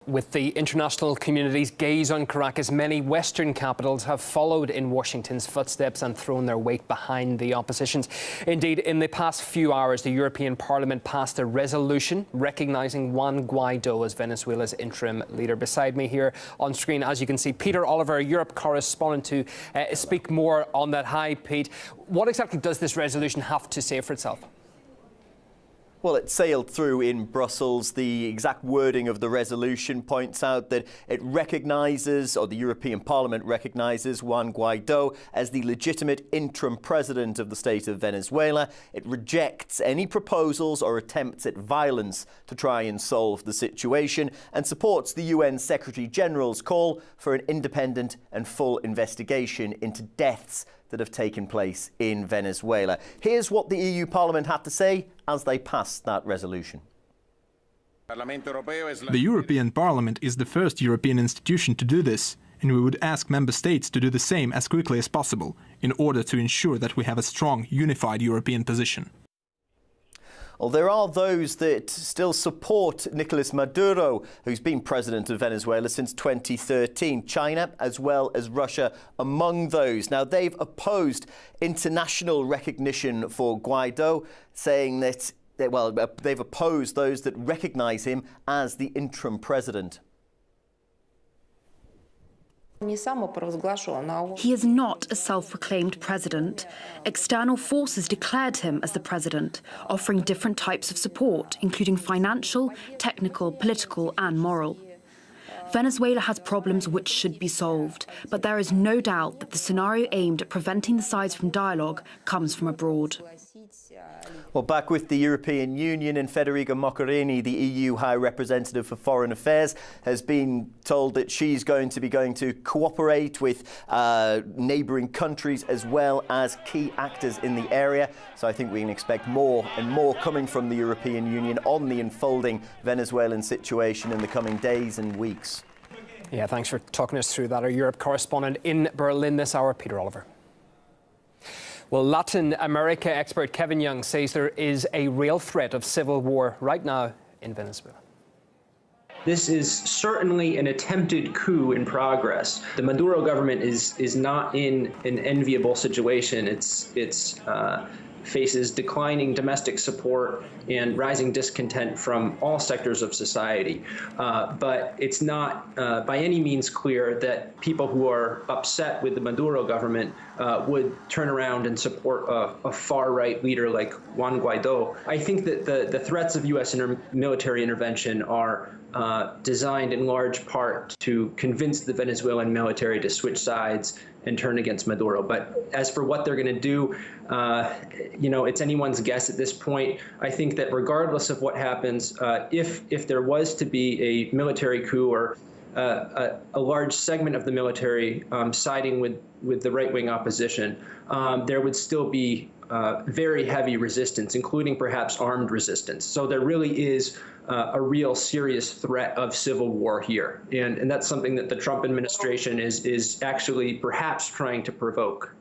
With the international community's gaze on Caracas, many Western capitals have followed in Washington's footsteps and thrown their weight behind the oppositions. Indeed, in the past few hours, the European Parliament passed a resolution recognising Juan Guaido as Venezuela's interim leader. Beside me here on screen, as you can see, Peter Oliver, Europe correspondent, to speak more on that. Hi, Pete. What exactly does this resolution have to say for itself? Well, it sailed through in Brussels. The exact wording of the resolution points out that it recognises, or the European Parliament recognises, Juan Guaido as the legitimate interim president of the state of Venezuela. It rejects any proposals or attempts at violence to try and solve the situation, and supports the UN Secretary General's call for an independent and full investigation into deaths that have taken place in Venezuela. Here's what the EU Parliament had to say as they passed that resolution. The European Parliament is the first European institution to do this, and we would ask member states to do the same as quickly as possible in order to ensure that we have a strong, unified European position. Well, there are those that still support Nicolas Maduro, who's been president of Venezuela since 2013. China, as well as Russia, among those. Now, they've opposed international recognition for Guaido, saying that, they've opposed those that recognise him as the interim president. He is not a self-proclaimed president. External forces declared him as the president, offering different types of support, including financial, technical, political and moral. Venezuela has problems which should be solved, but there is no doubt that the scenario aimed at preventing the sides from dialogue comes from abroad. Well, back with the European Union, and Federica Mogherini, the EU High Representative for Foreign Affairs, has been told that she's going to cooperate with neighbouring countries as well as key actors in the area. So I think we can expect more and more coming from the European Union on the unfolding Venezuelan situation in the coming days and weeks. Yeah, thanks for talking us through that. Our Europe correspondent in Berlin this hour, Peter Oliver. Well, Latin America expert Kevin Young says there is a real threat of civil war right now in Venezuela. This is certainly an attempted coup in progress. The Maduro government is not in an enviable situation. It's faces declining domestic support and rising discontent from all sectors of society. But it's not by any means clear that people who are upset with the Maduro government would turn around and support a far-right leader like Juan Guaido. I think that the threats of U.S. military intervention are designed in large part to convince the Venezuelan military to switch sides and turn against Maduro. But as for what they're going to do, it's anyone's guess at this point. I think that regardless of what happens, if there was to be a military coup or a large segment of the military siding with the right-wing opposition, there would still be very heavy resistance, including perhaps armed resistance. So there really is a real serious threat of civil war here. And that's something that the Trump administration is actually perhaps trying to provoke.